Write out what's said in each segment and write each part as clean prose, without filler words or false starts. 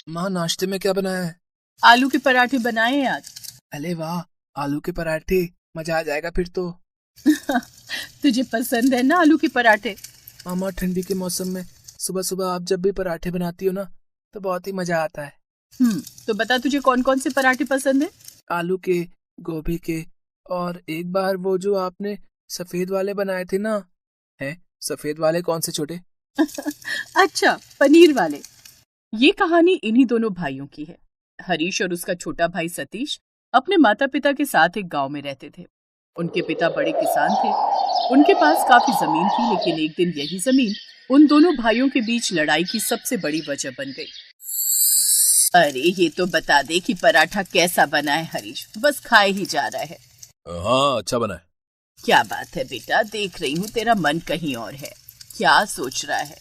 माँ नाश्ते में क्या बनाया है? आलू के पराठे बनाए हैं आज। अरे वाह, आलू के पराठे, मजा आ जाएगा फिर तो। तुझे पसंद है ना आलू के पराठे? मामा ठंडी के मौसम में सुबह सुबह आप जब भी पराठे बनाती हो ना तो बहुत ही मजा आता है। तो बता तुझे कौन कौन से पराठे पसंद है? आलू के, गोभी के, और एक बार वो जो आपने सफेद वाले बनाए थे ना। है सफेद वाले कौन से छोटे? अच्छा, पनीर वाले। ये कहानी इन्हीं दोनों भाइयों की है। हरीश और उसका छोटा भाई सतीश अपने माता पिता के साथ एक गांव में रहते थे। उनके पिता बड़े किसान थे। उनके पास काफी जमीन थी, लेकिन एक दिन यही जमीन उन दोनों भाइयों के बीच लड़ाई की सबसे बड़ी वजह बन गई। अरे ये तो बता दे कि पराठा कैसा बना है हरीश, बस खाए ही जा रहा है। हाँ अच्छा बना है। क्या बात है बेटा, देख रही हूँ तेरा मन कहीं और है। क्या सोच रहा है?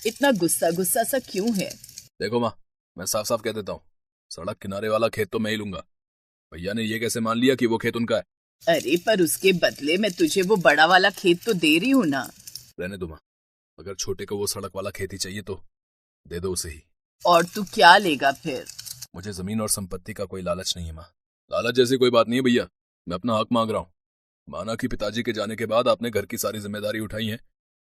इतना गुस्सा गुस्सा सा क्यों है? देखो माँ, मैं साफ साफ कह देता हूँ, सड़क किनारे वाला खेत तो मैं ही लूंगा। भैया ने ये कैसे मान लिया कि वो खेत उनका है? अरे पर उसके बदले मैं तुझे वो बड़ा वाला खेत तो दे रही हूँ ना। रहने दो माँ, अगर छोटे को वो सड़क वाला खेत ही चाहिए तो दे दो उसे ही। और तू क्या लेगा फिर? मुझे जमीन और संपत्ति का कोई लालच नहीं है माँ। लालच जैसी कोई बात नहीं है भैया, मैं अपना हक मांग रहा हूँ। माना कि पिताजी के जाने के बाद आपने घर की सारी जिम्मेदारी उठाई है,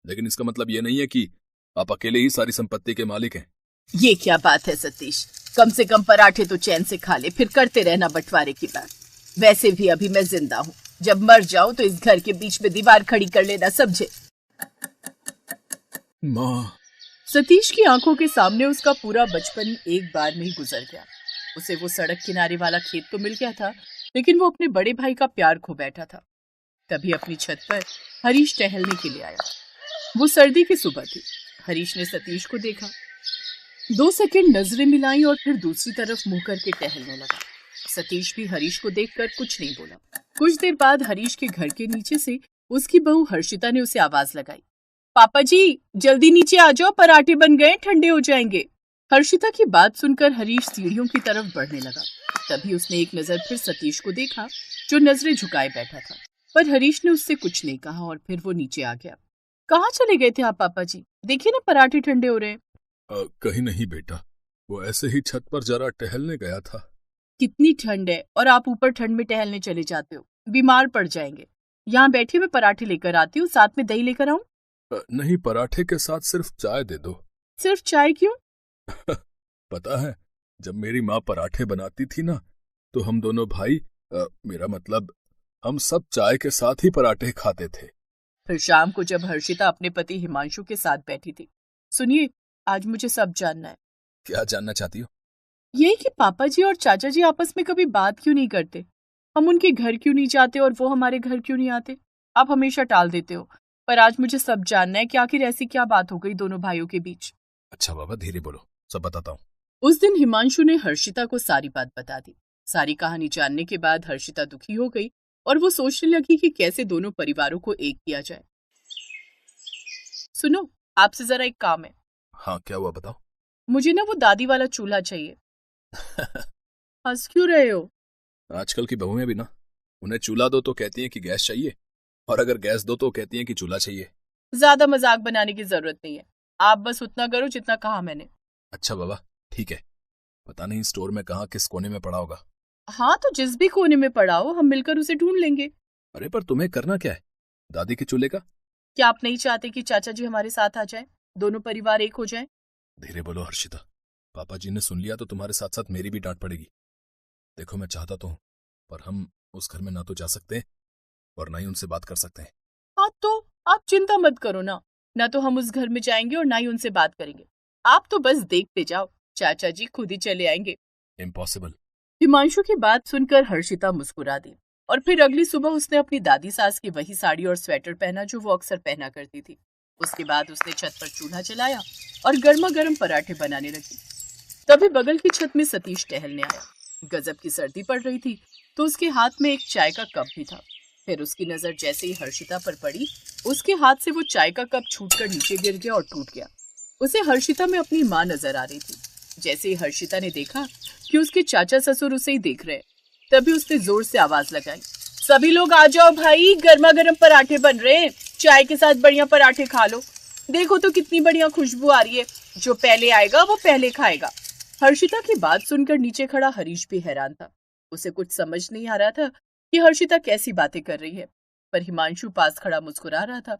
लेकिन इसका मतलब ये नहीं है कि आप अकेले ही सारी संपत्ति के मालिक हैं। ये क्या बात है सतीश? कम से कम पराठे तो चैन से खा ले, फिर करते रहना बंटवारे की बात। वैसे भी अभी मैं जिंदा हूँ, जब मर जाऊं तो इस घर के बीच में दीवार खड़ी कर लेना, समझे? माँ। सतीश की आंखों के सामने उसका पूरा बचपन एक बार में ही गुजर गया। उसे वो सड़क किनारे वाला खेत तो मिल गया था, लेकिन वो अपने बड़े भाई का प्यार खो बैठा था। तभी अपनी छत पर हरीश टहलने के लिए आया। वो सर्दी की सुबह थी। हरीश ने सतीश को देखा, 2 सेकंड नजरें मिलाई और फिर दूसरी तरफ मुंह करके टहलने लगा। सतीश भी हरीश को देखकर कुछ नहीं बोला। कुछ देर बाद हरीश के घर के नीचे से उसकी बहू हर्षिता ने उसे आवाज लगाई, पापा जी जल्दी नीचे आ जाओ, पराठे बन गए, ठंडे हो जाएंगे। हर्षिता की बात सुनकर हरीश सीढ़ियों की तरफ बढ़ने लगा। तभी उसने एक नजर फिर सतीश को देखा, जो नजरें झुकाए बैठा था, पर हरीश ने उससे कुछ नहीं कहा और फिर वो नीचे आ गया। कहाँ चले गए थे आप पापा जी? देखिए ना पराठे ठंडे हो रहे हैं। कहीं नहीं बेटा, वो ऐसे ही छत पर जरा टहलने गया था। कितनी ठंड है और आप ऊपर ठंड में टहलने चले जाते हो, बीमार पड़ जाएंगे। यहाँ बैठे मैं पराठे लेकर आती हूँ, साथ में दही लेकर आऊं? नहीं, पराठे के साथ सिर्फ चाय दे दो। सिर्फ चाय क्यों? पता है, जब मेरी माँ पराठे बनाती थी ना तो हम दोनों भाई, मेरा मतलब हम सब चाय के साथ ही पराठे खाते थे। फिर शाम को जब हर्षिता अपने पति हिमांशु के साथ बैठी थी, सुनिए आज मुझे सब जानना है। क्या जानना चाहती हो? यही कि पापा जी और चाचा जी आपस में कभी बात क्यों नहीं करते? हम उनके घर क्यों नहीं जाते और वो हमारे घर क्यों नहीं आते? आप हमेशा टाल देते हो, पर आज मुझे सब जानना है कि आखिर ऐसी क्या बात हो गई दोनों भाइयों के बीच। अच्छा बाबा, धीरे बोलो, सब बताता हूँ। उस दिन हिमांशु ने हर्षिता को सारी बात बता दी। सारी कहानी जानने के बाद हर्षिता दुखी हो गई और वो सोचने लगी कि कैसे दोनों परिवारों को एक किया जाए। सुनो, आपसे जरा एक काम है। हाँ क्या हुआ, बताओ। मुझे ना वो दादी वाला चूल्हा चाहिए। हंस क्यों रहे हो? आजकल की बहुएं भी ना, उन्हें चूल्हा दो तो कहती हैं कि गैस चाहिए, और अगर गैस दो तो कहती हैं कि चूल्हा चाहिए। ज्यादा मजाक बनाने की जरूरत नहीं है, आप बस उतना करो जितना कहा मैंने। अच्छा बाबा ठीक है, पता नहीं स्टोर में कहाँ किस कोने में पड़ा होगा। हाँ तो जिस भी कोने में पड़ा हो हम मिलकर उसे ढूंढ लेंगे। अरे पर तुम्हें करना क्या है दादी के चूल्हे का? क्या आप नहीं चाहते कि चाचा जी हमारे साथ आ जाएं, दोनों परिवार एक हो जाएं? धीरे बोलो हर्षिता, पापा जी ने सुन लिया तो तुम्हारे साथ साथ मेरी भी डांट पड़ेगी। देखो मैं चाहता तो हूँ, पर हम उस घर में ना तो जा सकते और ना ही उनसे बात कर सकते हैं। हाँ तो आप चिंता मत करो ना तो हम उस घर में जाएंगे और ना ही उनसे बात करेंगे। आप तो बस देखते जाओ, चाचा जी खुद ही चले आएंगे। इम्पॉसिबल। हिमांशु की बात सुनकर हर्षिता मुस्कुरा दी और फिर अगली सुबह उसने अपनी दादी सास की वही साड़ी और स्वेटर पहना जो वो अक्सर पहना करती थी। उसके बाद उसने छत पर चूल्हा जलाया और गर्मा गर्म पराठे बनाने लगी। तभी बगल की छत में सतीश टहलने आया। गजब की सर्दी पड़ रही थी तो उसके हाथ में एक चाय का कप भी था। फिर उसकी नजर जैसे ही हर्षिता पर पड़ी, उसके हाथ से वो चाय का कप छूटकर नीचे गिर गया और टूट गया। उसे हर्षिता में अपनी माँ नजर आ रही थी। जैसे ही हर्षिता ने देखा कि उसके चाचा ससुर उसे ही देख रहे, तभी उसने जोर से आवाज लगाई, सभी लोग आ जाओ भाई, गर्मा गर्म पराठे बन रहे हैं, चाय के साथ बढ़िया पराठे खा लो। देखो तो कितनी बढ़िया खुशबू आ रही है, जो पहले आएगा वो पहले खाएगा। हर्षिता की बात सुनकर नीचे खड़ा हरीश भी हैरान था। उसे कुछ समझ नहीं आ रहा था कि हर्षिता कैसी बातें कर रही है, पर हिमांशु पास खड़ा मुस्कुरा रहा था।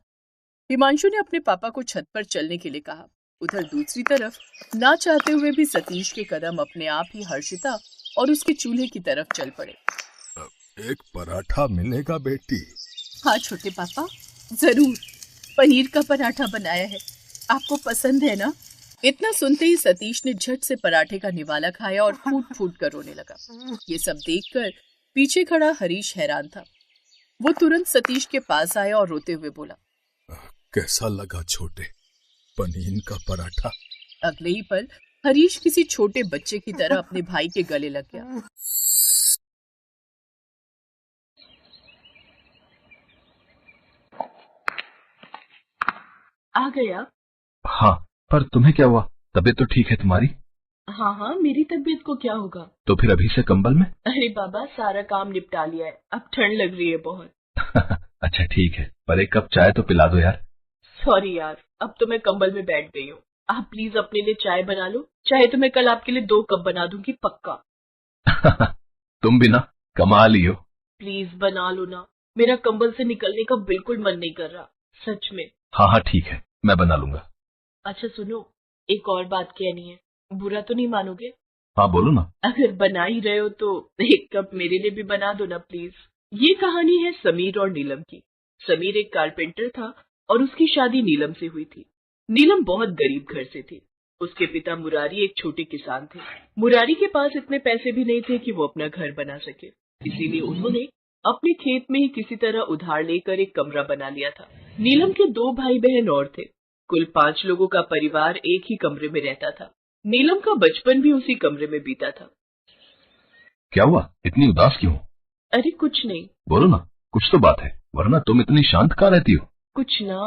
हिमांशु ने अपने पापा को छत पर चलने के लिए कहा। उधर दूसरी तरफ ना चाहते हुए भी सतीश के कदम अपने आप ही हर्षिता और उसके चूल्हे की तरफ चल पड़े। एक पराठा मिलेगा बेटी? हाँ छोटे पापा, जरूर। पनीर का पराठा बनाया है, आपको पसंद है ना? इतना सुनते ही सतीश ने झट से पराठे का निवाला खाया और फूट फूट कर रोने लगा। ये सब देखकर पीछे खड़ा हरीश हैरान था। वो तुरंत सतीश के पास आया और रोते हुए बोला, कैसा लगा छोटे, पनीर का पराठा? अगले ही पल हरीश किसी छोटे बच्चे की तरह अपने भाई के गले लग गया। आ गया? हाँ, पर तुम्हें क्या हुआ? तबीयत तो ठीक है तुम्हारी? हाँ, मेरी तबीयत को क्या होगा? तो फिर अभी से कंबल में? अरे बाबा, सारा काम निपटा लिया है, अब ठंड लग रही है बहुत। अच्छा ठीक है, पर एक कप चाय तो पिला दो यार। सॉरी यार, अब तो मैं कंबल में बैठ गई हूँ। आप प्लीज अपने लिए चाय बना लो, चाहे तो मैं कल आपके लिए 2 कप बना दूंगी पक्का। तुम भी ना कमाल ही हो। प्लीज बना लो ना, मेरा कंबल से निकलने का बिल्कुल मन नहीं कर रहा, सच में। हाँ ठीक है, मैं बना लूंगा। अच्छा सुनो, एक और बात कहनी है, बुरा तो नहीं मानोगे? हाँ बोलो ना। अगर बना ही रहे हो तो 1 कप मेरे लिए भी बना दो ना प्लीज। ये कहानी है समीर और नीलम की। समीर एक कारपेंटर था और उसकी शादी नीलम से हुई थी। नीलम बहुत गरीब घर से थी। उसके पिता मुरारी एक छोटे किसान थे। मुरारी के पास इतने पैसे भी नहीं थे कि वो अपना घर बना सके, इसीलिए उन्होंने अपने खेत में ही किसी तरह उधार लेकर एक कमरा बना लिया था। नीलम के 2 भाई बहन और थे। कुल 5 लोगों का परिवार एक ही कमरे में रहता था। नीलम का बचपन भी उसी कमरे में बीता था। क्या हुआ, इतनी उदास क्यों? अरे कुछ नहीं। बोलो ना, कुछ तो बात है, वरना तुम इतनी शांत कहाँ रहती हो? कुछ ना,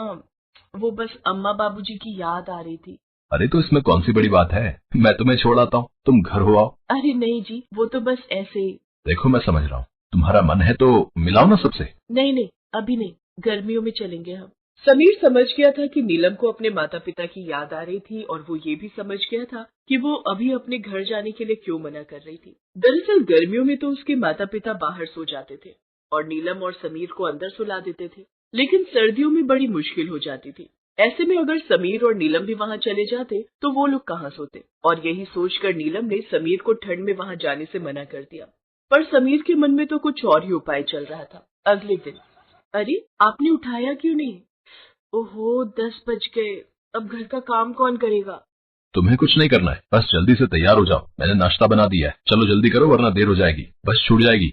वो बस अम्मा बाबूजी की याद आ रही थी। अरे तो इसमें कौन सी बड़ी बात है, मैं तुम्हें छोड़ आता हूँ, तुम घर हो आओ। अरे नहीं जी, वो तो बस ऐसे ही। देखो मैं समझ रहा हूँ, तुम्हारा मन है तो मिलाओ ना सबसे। नहीं, अभी नहीं, गर्मियों में चलेंगे हम। समीर समझ गया था कि नीलम को अपने माता पिता की याद आ रही थी और वो ये भी समझ गया था कि वो अभी अपने घर जाने के लिए क्यों मना कर रही थी। दरअसल गर्मियों में तो उसके माता पिता बाहर सो जाते थे और नीलम और समीर को अंदर सुला देते थे, लेकिन सर्दियों में बड़ी मुश्किल हो जाती थी। ऐसे में अगर समीर और नीलम भी वहाँ चले जाते तो वो लोग कहाँ सोते, और यही सोचकर नीलम ने समीर को ठंड में वहाँ जाने से मना कर दिया। पर समीर के मन में तो कुछ और ही उपाय चल रहा था। अगले दिन, अरे आपने उठाया क्यों नहीं? ओहो 10 बज गए, अब घर का काम कौन करेगा? तुम्हें कुछ नहीं करना है, बस जल्दी से तैयार हो जाओ, मैंने नाश्ता बना दिया है, चलो जल्दी करो वरना देर हो जाएगी, बस छूट जाएगी।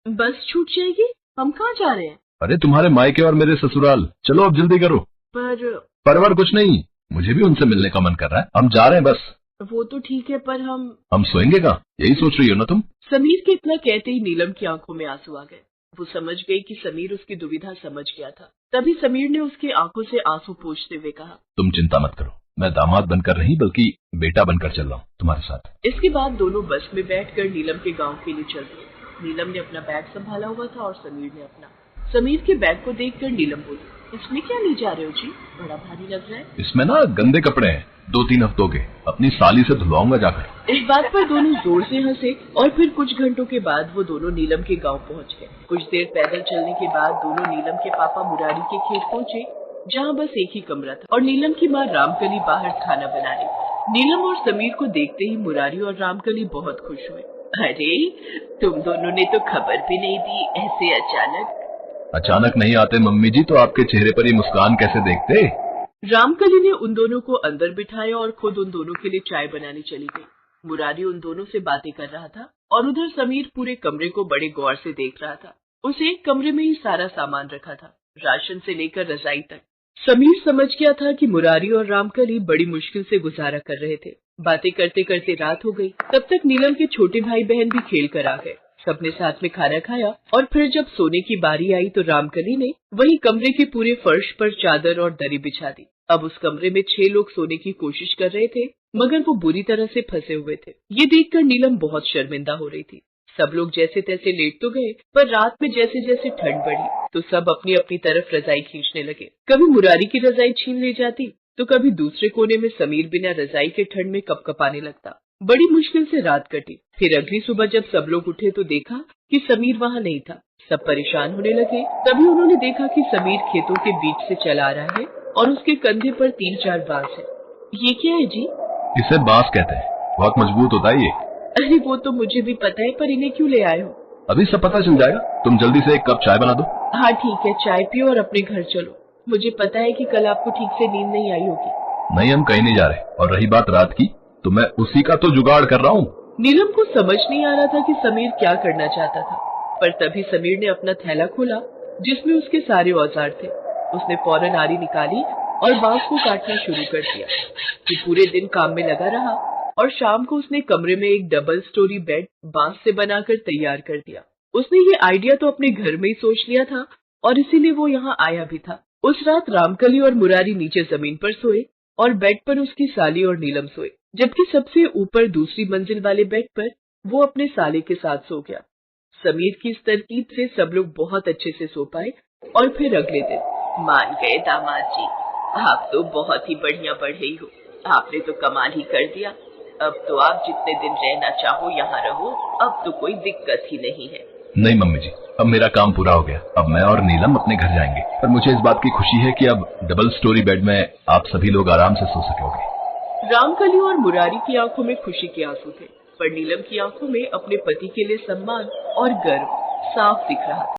बस छूट जाएगी? हम कहाँ जा रहे हैं? अरे तुम्हारे मायके और मेरे ससुराल, चलो अब जल्दी करो। परवर कुछ नहीं, मुझे भी उनसे मिलने का मन कर रहा है, हम जा रहे हैं बस। वो तो ठीक है, पर हम सोएंगे कहाँ, यही सोच रही हो ना तुम? समीर के इतना कहते ही नीलम की आंखों में आंसू आ गए। वो समझ गई कि समीर उसकी दुविधा समझ गया था। तभी समीर ने उसकी आंखों से आंसू पोंछते हुए कहा, तुम चिंता मत करो, मैं दामाद बनकर नहीं बल्कि बेटा बनकर चल रहा हूँ तुम्हारे साथ। इसके बाद दोनों बस में बैठकर नीलम के गांव के लिए चल दिए। नीलम ने अपना बैग संभाला हुआ था और समीर ने अपना। समीर के बैग को देखकर नीलम बोली, इसमें क्या ले जा रहे हो जी, बड़ा भारी लग रहा है। इसमें ना गंदे कपड़े हैं, 2-3 हफ्तों के, अपनी साली से धुलवाऊंगा जाकर। इस बात पर दोनों जोर से हंसे और फिर कुछ घंटों के बाद वो दोनों नीलम के गांव पहुंच गए। कुछ देर पैदल चलने के बाद दोनों नीलम के पापा मुरारी के खेत पहुंचे, जहां बस एक ही कमरा था और नीलम की माँ रामकली बाहर खाना बना रही। नीलम और समीर को देखते ही मुरारी और रामकली बहुत खुश हुए। अरे तुम दोनों ने तो खबर भी नहीं दी, ऐसे अचानक। अचानक नहीं आते मम्मी जी, तो आपके चेहरे पर ये मुस्कान कैसे देखते? रामकली ने उन दोनों को अंदर बिठाया और खुद उन दोनों के लिए चाय बनाने चली गई। मुरारी उन दोनों से बातें कर रहा था और उधर समीर पूरे कमरे को बड़े गौर से देख रहा था। उस एक कमरे में ही सारा सामान रखा था, राशन से लेकर रजाई तक। समीर समझ गया था कि मुरारी और रामकली बड़ी मुश्किल से गुजारा कर रहे थे। बातें करते करते रात हो गई। तब तक नीलम के छोटे भाई बहन भी खेल कर आ गए। सबने साथ में खाना खाया और फिर जब सोने की बारी आई तो रामकली ने वही कमरे के पूरे फर्श पर चादर और दरी बिछा दी। अब उस कमरे में 6 लोग सोने की कोशिश कर रहे थे, मगर वो बुरी तरह से फंसे हुए थे। ये देखकर नीलम बहुत शर्मिंदा हो रही थी। सब लोग जैसे तैसे लेट तो गए, पर रात में जैसे जैसे ठंड बढ़ी तो सब अपनी अपनी तरफ रजाई खींचने लगे। कभी मुरारी की रजाई छीन ले जाती तो कभी दूसरे कोने में समीर बिना रजाई के ठंड में कपकपाने लगता। बड़ी मुश्किल से रात कटी। फिर अगली सुबह जब सब लोग उठे तो देखा कि समीर वहाँ नहीं था। सब परेशान होने लगे। तभी उन्होंने देखा कि समीर खेतों के बीच से चला रहा है और उसके कंधे पर 3-4 बांस है। ये क्या है जी? इसे बांस कहते हैं, बहुत मजबूत होता है ये। अरे वो तो मुझे भी पता है, पर इन्हें क्यों ले आए हो? अभी सब पता चल जाएगा, तुम जल्दी से एक कप चाय बना दो। हाँ ठीक है, चाय पियो और अपने घर चलो। मुझे पता है कि कल आपको ठीक से नींद नहीं आई होगी। नहीं, हम कहीं नहीं जा रहे। और रही बात रात की, तो मैं उसी का तो जुगाड़ कर रहा हूँ। नीलम को समझ नहीं आ रहा था कि समीर क्या करना चाहता था, पर तभी समीर ने अपना थैला खोला जिसमें उसके सारे औजार थे। उसने फौरन आरी निकाली और बांस को काटना शुरू कर दिया। फिर पूरे दिन काम में लगा रहा और शाम को उसने कमरे में एक डबल स्टोरी बेड बांस से बनाकर तैयार कर दिया। उसने ये आइडिया तो अपने घर में ही सोच लिया था और इसीलिए वो यहाँ आया भी था। उस रात रामकली और मुरारी नीचे जमीन पर सोए और बेड पर उसकी साली और नीलम सोए, जबकि सबसे ऊपर दूसरी मंजिल वाले बेड पर वो अपने साले के साथ सो गया। समीर की इस तरकीब से सब लोग बहुत अच्छे से सो पाए। और फिर अगले दिन, मान गए दामाद जी, आप तो बहुत ही बढ़िया बढ़ई हो। आपने तो कमाल ही कर दिया। अब तो आप जितने दिन रहना चाहो यहाँ रहो, अब तो कोई दिक्कत ही नहीं है। नहीं मम्मी जी, अब मेरा काम पूरा हो गया। अब मैं और नीलम अपने घर जाएंगे। पर मुझे इस बात की खुशी है कि अब डबल स्टोरी बेड में आप सभी लोग आराम से सो सकोगे। रामकली और मुरारी की आंखों में खुशी के आंसू थे, पर नीलम की आंखों में अपने पति के लिए सम्मान और गर्व साफ दिख रहा था।